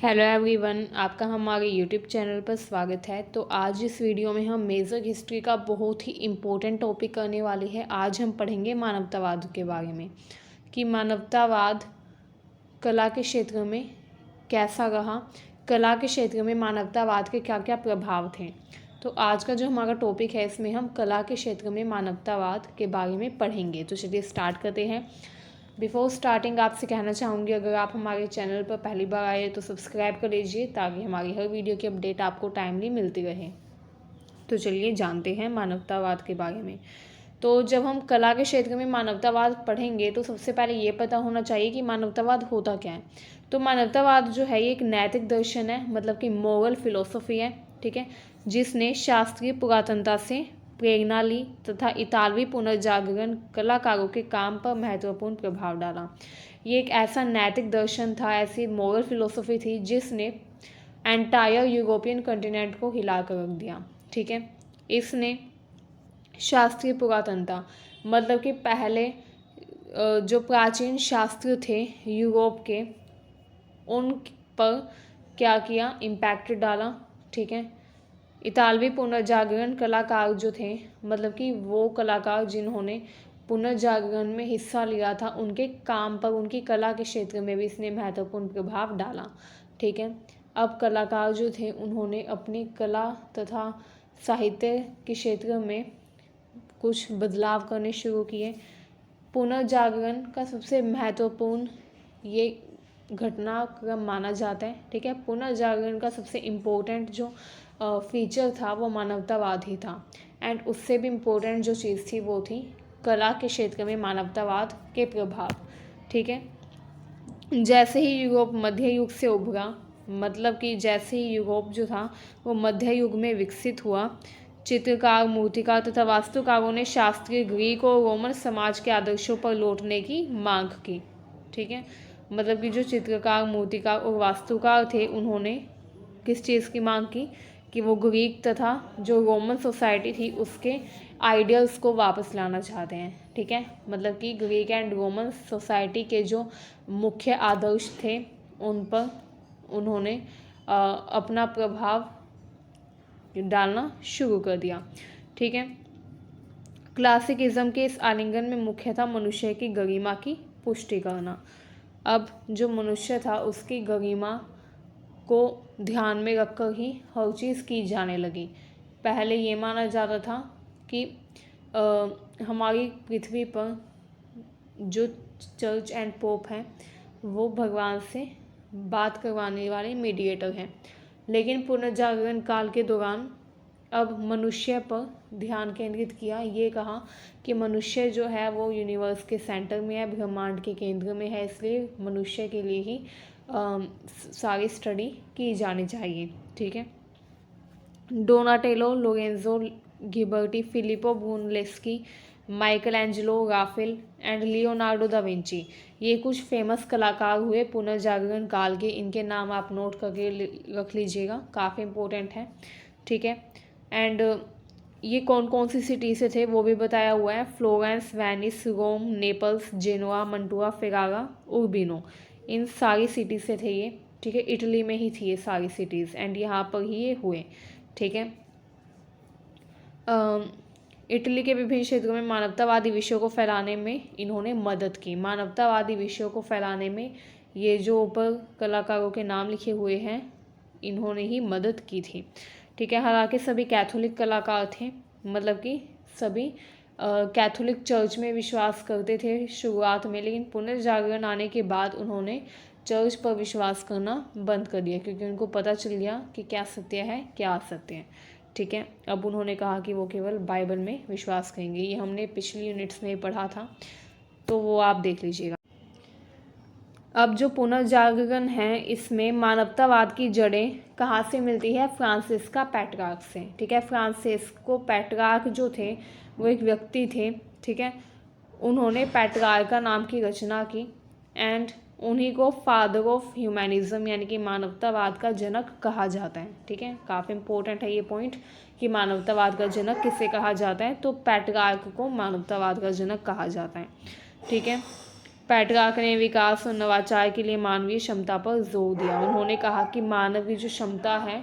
Hello everyone, आपका हमारे YouTube channel पर स्वागत है। तो आज इस वीडियो में हम मेजर हिस्ट्री का बहुत ही इम्पोर्टेंट टॉपिक करने वाले हैं। आज हम पढ़ेंगे मानवतावाद के बारे में कि मानवतावाद कला के क्षेत्र में कैसा रहा, कला के क्षेत्र में मानवतावाद के क्या क्या प्रभाव थे। तो आज का जो हमारा टॉपिक है इसमें हम कला के क्षेत्र में मानवतावाद के बारे में पढ़ेंगे। तो चलिए स्टार्ट करते हैं। बिफोर स्टार्टिंग आपसे कहना चाहूँगी, अगर आप हमारे चैनल पर पहली बार आए तो सब्सक्राइब कर लीजिए ताकि हमारी हर वीडियो की अपडेट आपको टाइमली मिलती रहे। तो चलिए जानते हैं मानवतावाद के बारे में। तो जब हम कला के क्षेत्र में मानवतावाद पढ़ेंगे तो सबसे पहले ये पता होना चाहिए कि मानवतावाद होता क्या है। तो मानवतावाद जो है ये एक नैतिक दर्शन है, मतलब कि मोरल फिलोसफी है, ठीक है, जिसने शास्त्रीय पुरातनता से प्रेरणा ली तथा इतालवी पुनर्जागरण कलाकारों के काम पर महत्वपूर्ण प्रभाव डाला। ये एक ऐसा नैतिक दर्शन था, ऐसी मोरल फिलोसफी थी जिसने एंटायर यूरोपियन कॉन्टिनेंट को हिला कर रख दिया, ठीक है। इसने शास्त्रीय पुरातनता मतलब कि पहले जो प्राचीन शास्त्र थे यूरोप के, उन पर क्या किया, इम्पैक्ट डाला, ठीक है। इतालवी पुनर्जागरण कलाकार जो थे, मतलब कि वो कलाकार जिन्होंने पुनर्जागरण में हिस्सा लिया था, उनके काम पर, उनकी कला के क्षेत्र में भी इसने महत्वपूर्ण प्रभाव डाला, ठीक है। अब कलाकार जो थे उन्होंने अपनी कला तथा साहित्य के क्षेत्र में कुछ बदलाव करने शुरू किए। पुनर्जागरण का सबसे महत्वपूर्ण ये घटनाक्रम माना जाता है, ठीक है। पुनर्जागरण का सबसे इम्पोर्टेंट जो फीचर था वो मानवतावाद ही था। एंड उससे भी इम्पोर्टेंट जो चीज़ थी वो थी कला के क्षेत्र में मानवतावाद के प्रभाव, ठीक है। जैसे ही यूरोप मध्य युग से उभरा, मतलब कि जैसे ही यूरोप जो था वो मध्य युग में विकसित हुआ, चित्रकार, मूर्तिकार तथा वास्तुकारों ने शास्त्रीय ग्रीक और रोमन समाज के आदर्शों पर लौटने की मांग की, ठीक है। मतलब कि जो चित्रकार, मूर्तिकार और वास्तुकार थे उन्होंने किस चीज़ की मांग की कि वो ग्रीक तथा जो रोमन सोसाइटी थी उसके आइडियल्स को वापस लाना चाहते हैं, ठीक है। मतलब कि ग्रीक एंड रोमन सोसाइटी के जो मुख्य आदर्श थे उन पर उन्होंने अपना प्रभाव डालना शुरू कर दिया, ठीक है। क्लासिकिज्म के इस आलिंगन में मुख्य था मनुष्य की गरिमा की पुष्टि करना। अब जो मनुष्य था उसकी गरिमा को ध्यान में रखकर ही हर चीज़ की जाने लगी। पहले ये माना जाता था कि हमारी पृथ्वी पर जो चर्च एंड पोप हैं वो भगवान से बात करवाने वाले मीडिएटर हैं, लेकिन पुनर्जागरण काल के दौरान अब मनुष्य पर ध्यान केंद्रित किया। ये कहा कि मनुष्य जो है वो यूनिवर्स के सेंटर में है, ब्रह्मांड के केंद्र में है, इसलिए मनुष्य के लिए ही सारी स्टडी की जानी चाहिए, ठीक है। Donatello, Lorenzo Ghiberti, Filippo Brunelleschi, Michelangelo, Raphael and Leonardo da Vinci, ये कुछ फेमस कलाकार हुए पुनर्जागरण काल के। इनके नाम आप नोट करके रख लीजिएगा, काफ़ी इम्पोर्टेंट है, ठीक है। एंड ये कौन कौन सी सिटी से थे वो भी बताया हुआ है। फ्लोरेंस, वेनिस, रोम, नेपल्स, जेनोआ, मंटुआ, फेरागा, उर्बिनो, इन सारी सिटी से थे ये, ठीक है। इटली में ही थी ये सारी सिटीज़ एंड यहाँ पर ही ये हुए, ठीक है। इटली के विभिन्न क्षेत्रों में मानवतावादी विषयों को फैलाने में इन्होंने मदद की। मानवतावादी विषयों को फैलाने में ये जो ऊपर कलाकारों के नाम लिखे हुए हैं इन्होंने ही मदद की थी, ठीक है। हालांकि सभी कैथोलिक कलाकार थे, मतलब कि सभी कैथोलिक चर्च में विश्वास करते थे शुरुआत में, लेकिन पुनर्जागरण आने के बाद उन्होंने चर्च पर विश्वास करना बंद कर दिया क्योंकि उनको पता चल गया कि क्या सत्य है क्या असत्य है, ठीक है। अब उन्होंने कहा कि वो केवल बाइबल में विश्वास करेंगे। ये हमने पिछली यूनिट्स में पढ़ा था, तो वो आप देख लीजिएगा। अब जो पुनर्जागरण है इसमें मानवतावाद की जड़ें कहाँ से मिलती है? फ्रांसिस्का पेट्रार्क से, ठीक है। फ्रांसिस्को पेट्रार्क जो थे वो एक व्यक्ति थे, ठीक है। उन्होंने पेट्रार्का नाम की रचना की एंड उन्हीं को फादर ऑफ ह्यूमैनिज्म यानी कि मानवतावाद का जनक कहा जाता है, ठीक है। काफ़ी इंपॉर्टेंट है ये पॉइंट कि मानवतावाद का जनक किसे कहा जाता है, तो पेट्रार्क को मानवतावाद का जनक कहा जाता है, ठीक है। पेट्रार्क ने विकास और नवाचार के लिए मानवीय क्षमता पर जोर दिया। उन्होंने कहा कि मानव की जो क्षमता है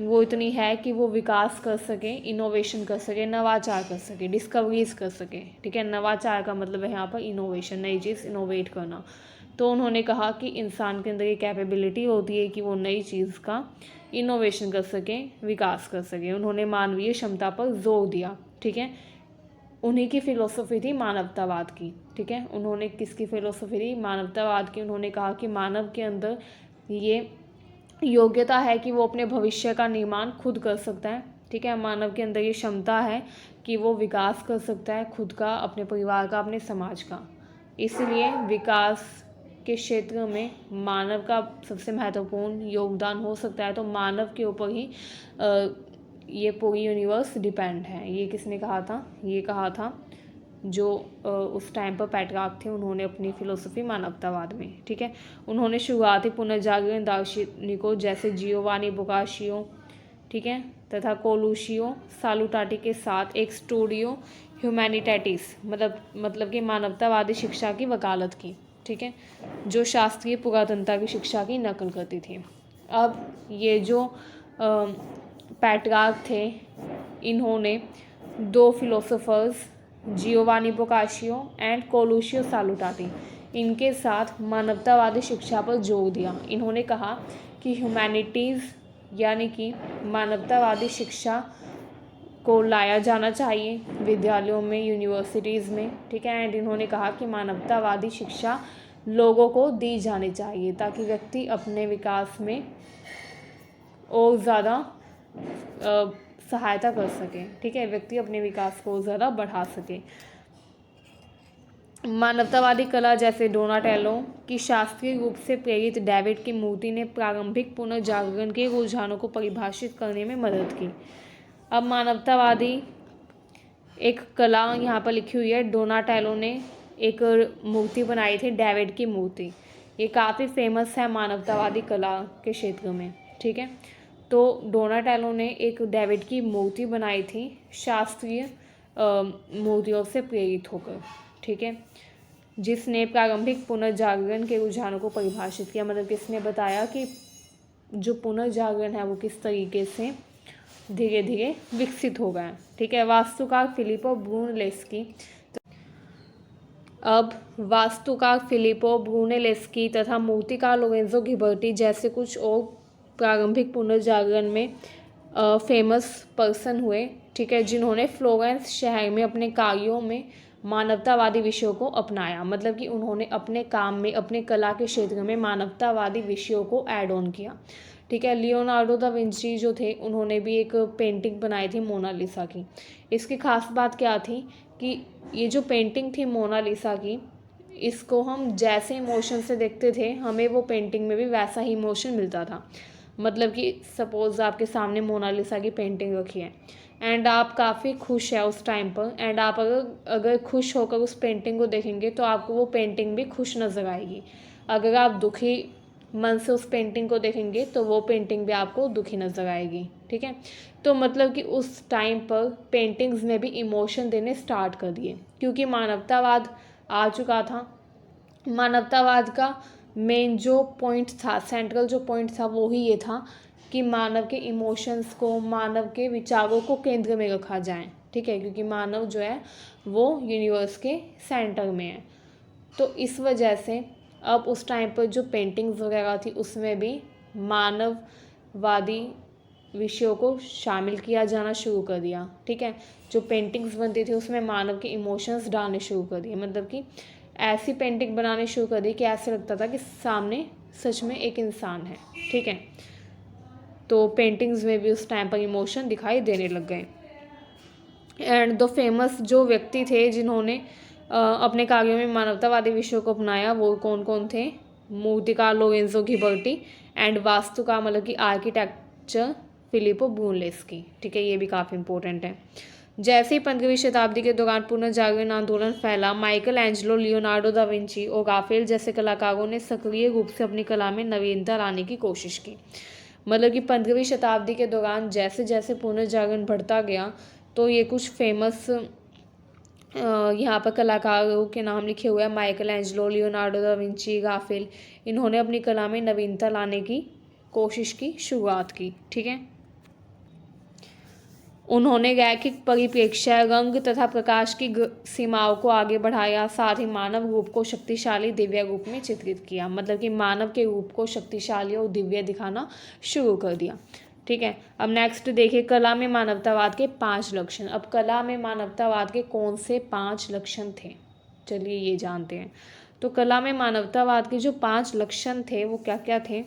वो इतनी है कि वो विकास कर सके, इनोवेशन कर सके, नवाचार कर सके, डिस्कवरीज कर सके। ठीक है, नवाचार का मतलब है यहाँ पर इनोवेशन, नई चीज़ इनोवेट करना। तो उन्होंने कहा कि इंसान के अंदर ये कैपेबिलिटी होती है कि वो नई चीज़ का इनोवेशन कर सके, विकास कर सके। उन्होंने मानवीय क्षमता पर जोर दिया। ठीक है, उन्हीं की फ़िलोसफी थी मानवतावाद की। ठीक है, उन्होंने किसकी फ़िलोसफी थी? मानवतावाद की। उन्होंने कहा कि मानव के अंदर ये योग्यता है कि वो अपने भविष्य का निर्माण खुद कर सकता है। ठीक है, मानव के अंदर ये क्षमता है कि वो विकास कर सकता है खुद का, अपने परिवार का, अपने समाज का। इसलिए विकास के क्षेत्र में मानव का सबसे महत्वपूर्ण योगदान हो सकता है। तो मानव के ऊपर ही ये पूरी यूनिवर्स डिपेंड है। ये किसने कहा था? ये कहा था जो उस टाइम पर पेट्रार्क थे, उन्होंने अपनी फ़िलोसफी मानवतावाद में। ठीक है, उन्होंने शुरुआती पुनर्जागरण दार्शनिकों जैसे जियोवानी बोकाशियो, ठीक है, तथा कोलुशियो सालुटाटी के साथ एक स्टूडियो ह्यूमैनिटेटिस मतलब कि मानवतावादी शिक्षा की वकालत की। ठीक है, जो शास्त्रीय पुरातनता की शिक्षा की नकल करती थी। अब ये जो पेट्रार्क थे, इन्होंने दो फिलोसोफर्स जियोवानी बोकाशियो एंड कोलुशियो सालुटाटी, इनके साथ मानवतावादी शिक्षा पर जोर दिया। इन्होंने कहा कि ह्यूमैनिटीज़ यानी कि मानवतावादी शिक्षा को लाया जाना चाहिए विद्यालयों में, यूनिवर्सिटीज़ में। ठीक है, एंड इन्होंने कहा कि मानवतावादी शिक्षा लोगों को दी जानी चाहिए ताकि व्यक्ति अपने विकास में और ज़्यादा सहायता कर सके। ठीक है, व्यक्ति अपने विकास को ज़्यादा बढ़ा सके। मानवतावादी कला जैसे डोनाटेलो की शास्त्रीय रूप से प्रेरित डेविड की मूर्ति ने प्रारंभिक पुनर्जागरण के रुझानों को परिभाषित करने में मदद की। अब मानवतावादी एक कला यहाँ पर लिखी हुई है। डोनाटेलो ने एक मूर्ति बनाई थी, डेविड की मूर्ति। ये काफ़ी फेमस है मानवतावादी कला के क्षेत्र में। ठीक है, तो डोनाटेलो ने एक डेविड की मूर्ति बनाई थी शास्त्रीय मूर्तियों से प्रेरित होकर। ठीक है, जिसने प्रारंभिक पुनर्जागरण के रुझानों को परिभाषित किया। मतलब किसने बताया कि जो पुनर्जागरण है वो किस तरीके से धीरे धीरे विकसित हो गया। ठीक है, वास्तुकार फिलिपो ब्रूनलेस्की। अब वास्तुकार फिलिपो ब्रूनेलेस्की तथा मूर्तिकार लोरेंजो घिबर्टी जैसे कुछ और प्रारंभिक पुनर्जागरण में फेमस पर्सन हुए। ठीक है, जिन्होंने फ्लोरेंस शहर में अपने कार्यों में मानवतावादी विषयों को अपनाया। मतलब कि उन्होंने अपने काम में, अपने कला के क्षेत्र में मानवतावादी विषयों को ऐड ऑन किया। ठीक है, लियोनार्डो दा विंची जो थे, उन्होंने भी एक पेंटिंग बनाई थी मोनालिसा की। इसकी खास बात क्या थी कि ये जो पेंटिंग थी मोनालिसा की, इसको हम जैसे इमोशन से देखते थे, हमें वो पेंटिंग में भी वैसा ही इमोशन मिलता था। मतलब कि सपोज़ आपके सामने मोनालिसा की पेंटिंग रखी है एंड आप काफ़ी खुश है उस टाइम पर, एंड आप अगर खुश होकर उस पेंटिंग को देखेंगे तो आपको वो पेंटिंग भी खुश नज़र आएगी। अगर आप दुखी मन से उस पेंटिंग को देखेंगे तो वो पेंटिंग भी आपको दुखी नज़र आएगी। ठीक है, तो मतलब कि उस टाइम पर पेंटिंग्स में भी इमोशन देने स्टार्ट कर दिए क्योंकि मानवतावाद आ चुका था। मानवतावाद का मेन जो पॉइंट था, सेंट्रल जो पॉइंट था, वो ही ये था कि मानव के इमोशंस को, मानव के विचारों को केंद्र में रखा जाए। ठीक है, क्योंकि मानव जो है वो यूनिवर्स के सेंटर में है। तो इस वजह से अब उस टाइम पर जो पेंटिंग्स वगैरह थी उसमें भी मानववादी विषयों को शामिल किया जाना शुरू कर दिया। ठीक है, जो पेंटिंग्स बनती थी उसमें मानव के इमोशंस डालने शुरू कर दिए। मतलब कि ऐसी पेंटिंग बनाने शुरू कर दी कि ऐसे लगता था कि सामने सच में एक इंसान है। ठीक है, तो पेंटिंग्स में भी उस टाइम पर इमोशन दिखाई देने लग गए। एंड द फेमस जो व्यक्ति थे जिन्होंने अपने कार्यों में मानवतावादी विषयों को अपनाया, वो कौन कौन थे? मूर्तिकार लोरेंजो घिबर्टी एंड वास्तुकार मतलब कि आर्किटेक्चर फिलिपो ब्रूनलेस्की। ठीक है, ये भी काफ़ी इंपॉर्टेंट है। जैसे ही 15वीं शताब्दी के दौरान पुनर्जागरण आंदोलन फैला, Michael Angelo, Leonardo da Vinci और राफेल जैसे कलाकारों ने सक्रिय रूप से अपनी कला में नवीनता लाने की कोशिश की। मतलब कि 15वीं शताब्दी के दौरान जैसे जैसे पुनर्जागरण बढ़ता गया तो ये कुछ फेमस यहाँ पर कलाकारों के नाम लिखे हुए हैं, Michelangelo, Leonardo da Vinci, Raphael. इन्होंने अपनी कला में नवीनता लाने की कोशिश की, शुरुआत की। ठीक है, उन्होंने रैखिक परिप्रेक्ष्य, रंग तथा प्रकाश की सीमाओं को आगे बढ़ाया, साथ ही मानव रूप को शक्तिशाली दिव्य रूप में चित्रित किया। मतलब कि मानव के रूप को शक्तिशाली और दिव्य दिखाना शुरू कर दिया। ठीक है, अब नेक्स्ट देखिए, कला में मानवतावाद के 5 लक्षण। अब कला में मानवतावाद के कौन से 5 लक्षण थे, चलिए ये जानते हैं। तो कला में मानवतावाद के जो 5 लक्षण थे वो क्या क्या थे?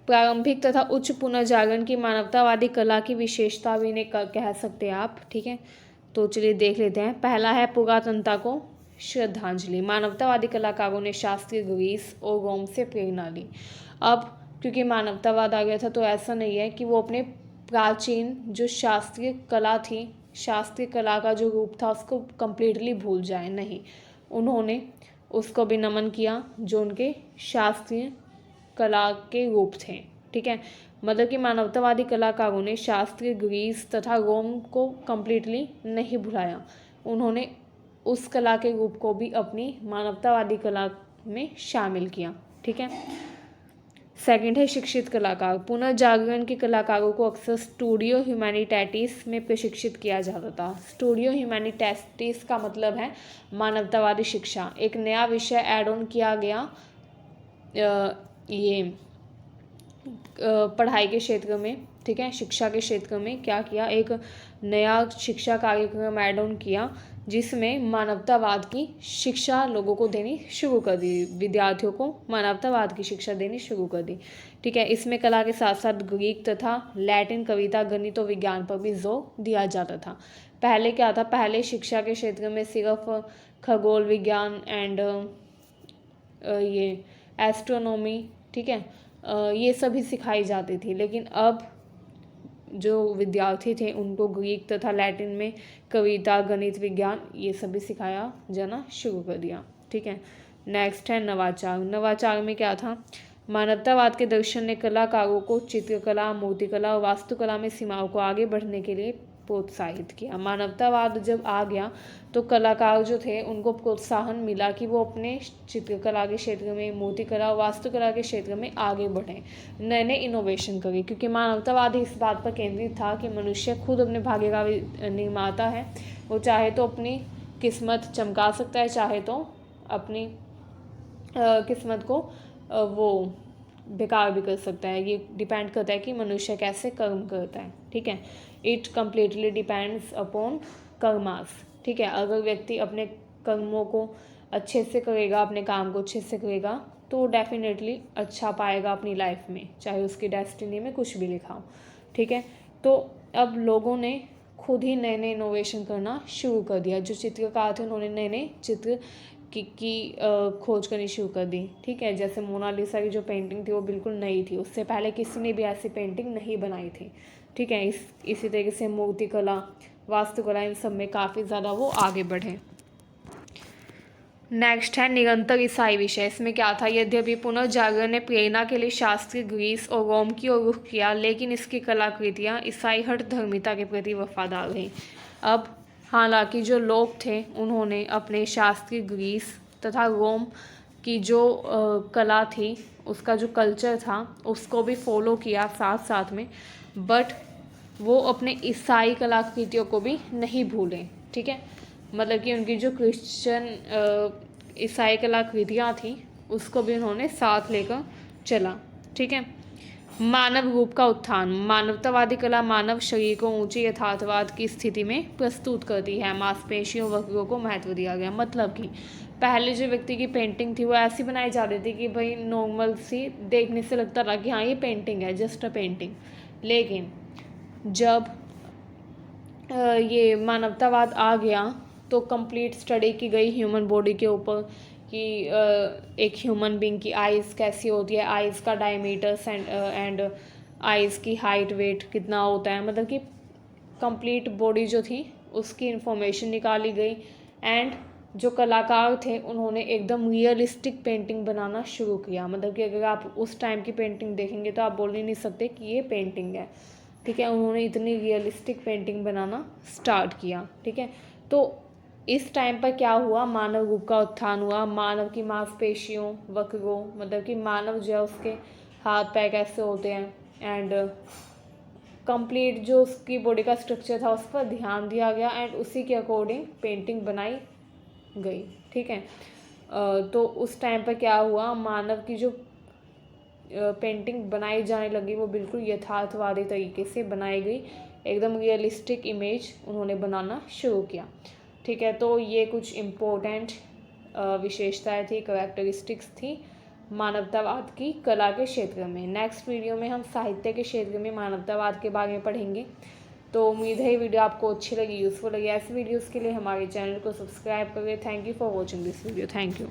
प्रारंभिक तथा उच्च पुनर्जागरण की मानवतावादी कला की विशेषता भी इन्हें कह सकते हैं आप। ठीक है, तो चलिए देख लेते हैं। पहला है पुरातनता को श्रद्धांजलि। मानवतावादी कलाकारों ने शास्त्रीय ग्रीस और रोम से प्रेरणा ली। अब क्योंकि मानवतावाद आ गया था तो ऐसा नहीं है कि वो अपने प्राचीन जो शास्त्रीय कला थी, शास्त्रीय कला का जो रूप था उसको कंप्लीटली भूल जाए, नहीं, उन्होंने उसको भी नमन किया जो उनके शास्त्रीय कला के रूप थे। ठीक है, मतलब कि मानवतावादी कलाकारों ने शास्त्रीय ग्रीस तथा रोम को कंप्लीटली नहीं भुलाया, उन्होंने उस कला के रूप को भी अपनी मानवतावादी कला में शामिल किया। ठीक है, सेकंड है शिक्षित कलाकार। पुनर्जागरण के कलाकारों को अक्सर स्टूडियो ह्यूमैनिटेटिस में प्रशिक्षित किया जाता था। स्टूडियो ह्यूमैनिटेटिस का मतलब है मानवतावादी शिक्षा। एक नया विषय ऐड ऑन किया गया ये पढ़ाई के क्षेत्र में। ठीक है, शिक्षा के क्षेत्र में क्या किया, एक नया शिक्षा कार्यक्रम ऐड ऑन किया जिसमें मानवतावाद की शिक्षा लोगों को देनी शुरू कर दी, विद्यार्थियों को मानवतावाद की शिक्षा देनी शुरू कर दी। ठीक है, इसमें कला के साथ साथ ग्रीक तथा लैटिन, कविता, गणित और विज्ञान पर भी जोर दिया जाता था। पहले क्या था, पहले शिक्षा के क्षेत्र में सिर्फ खगोल विज्ञान एंड ये एस्ट्रोनॉमी, ठीक है, ये सभी सिखाई जाती थी। लेकिन अब जो विद्यार्थी थे उनको ग्रीक तथा लैटिन में कविता, गणित, विज्ञान ये सभी सिखाया जाना शुरू कर दिया। ठीक है, नेक्स्ट है नवाचार। नवाचार में क्या था, मानवतावाद के दर्शन ने कलाकारों को चित्रकला, मूर्तिकला और वास्तुकला में सीमाओं को आगे बढ़ने के लिए प्रोत्साहित किया। मानवतावाद जब आ गया तो कलाकार जो थे उनको प्रोत्साहन मिला कि वो अपने चित्रकला के क्षेत्र में, मूर्तिकला, वास्तुकला के क्षेत्र में आगे बढ़ें, नए नए इनोवेशन करें। क्योंकि मानवतावाद इस बात पर केंद्रित था कि मनुष्य खुद अपने भाग्य का निर्माता है। वो चाहे तो अपनी किस्मत चमका सकता है, चाहे तो अपनी किस्मत को वो बेकार भी कर सकता है। ये डिपेंड करता है कि मनुष्य कैसे कर्म करता है। ठीक है, it completely depends upon karmas. ठीक है, अगर व्यक्ति अपने कर्मों को अच्छे से करेगा, अपने काम को अच्छे से करेगा तो डेफिनेटली अच्छा पाएगा अपनी लाइफ में, चाहे उसकी डेस्टिनी में कुछ भी लिखा हो। ठीक है, तो अब लोगों ने खुद ही नए नए इनोवेशन करना शुरू कर दिया। जो चित्रकार थे उन्होंने नए नए चित्र की खोज करनी शुरू कर दी। ठीक है, जैसे मोनालिसा की जो पेंटिंग थी वो बिल्कुल नई थी, उससे पहले किसी ने भी ऐसी पेंटिंग नहीं बनाई थी। ठीक है, इसी तरीके से मूर्तिकला, वास्तुकला, इन सब में काफ़ी ज़्यादा वो आगे बढ़े। नेक्स्ट है निरंतर ईसाई विषय। इसमें क्या था, यद्यपि पुनर्जागरण ने प्रेरणा के लिए शास्त्रीय ग्रीस और रोम की ओर रुख किया, लेकिन इसकी कलाकृतियाँ ईसाई हठ धर्मिता के प्रति वफादार रहीं। अब हालांकि जो लोग थे उन्होंने अपने शास्त्रीय ग्रीस तथा रोम की जो कला थी, उसका जो कल्चर था उसको भी फॉलो किया साथ साथ में, बट वो अपने ईसाई कलाकृतियों को भी नहीं भूले। ठीक है, मतलब कि उनकी जो क्रिश्चियन ईसाई कलाकृतियाँ थी उसको भी उन्होंने साथ लेकर चला। ठीक है, मानव रूप का उत्थान। मानवतावादी कला मानव शरीर को ऊंचे यथार्थवाद की स्थिति में प्रस्तुत करती है। मांसपेशियों, वक्रों को महत्व दिया गया। मतलब कि पहले जो व्यक्ति की पेंटिंग थी वो ऐसी बनाई जाती थी कि भाई नॉर्मल सी देखने से लगता था कि हाँ ये पेंटिंग है, जस्ट अ पेंटिंग। लेकिन जब ये मानवतावाद आ गया तो कंप्लीट स्टडी की गई ह्यूमन बॉडी के ऊपर कि एक ह्यूमन बीइंग की आइज़ कैसी होती है, आइज़ का डायमीटर एंड आइज़ की हाइट, वेट कितना होता है, मतलब कि कंप्लीट बॉडी जो थी उसकी इंफॉर्मेशन निकाली गई। एंड जो कलाकार थे उन्होंने एकदम रियलिस्टिक पेंटिंग बनाना शुरू किया। मतलब कि अगर आप उस टाइम की पेंटिंग देखेंगे तो आप बोल ही नहीं सकते कि ये पेंटिंग है। ठीक है, उन्होंने इतनी रियलिस्टिक पेंटिंग बनाना स्टार्ट किया। ठीक है, तो इस टाइम पर क्या हुआ, मानव रूप का उत्थान हुआ, मानव की मांसपेशियों, वक्रों, मतलब कि मानव जो है उसके हाथ पैर कैसे होते हैं, एंड कंप्लीट जो उसकी बॉडी का स्ट्रक्चर था उस पर ध्यान दिया गया, एंड उसी के अकॉर्डिंग पेंटिंग बनाई गई। ठीक है, तो उस टाइम पर क्या हुआ, मानव की जो पेंटिंग बनाई जाने लगी वो बिल्कुल यथार्थवादी तरीके से बनाई गई, एकदम रियलिस्टिक इमेज उन्होंने बनाना शुरू किया। ठीक है, तो ये कुछ इम्पोर्टेंट विशेषताएं थी, करैक्टरिस्टिक्स थी मानवतावाद की कला के क्षेत्र में। नेक्स्ट वीडियो में हम साहित्य के क्षेत्र में मानवतावाद के बारे में पढ़ेंगे। तो उम्मीद है ये वीडियो आपको अच्छी लगी, यूज़फुल लगी। ऐसे वीडियोस के लिए हमारे चैनल को सब्सक्राइब करिए। Thank you for watching this video. Thank you.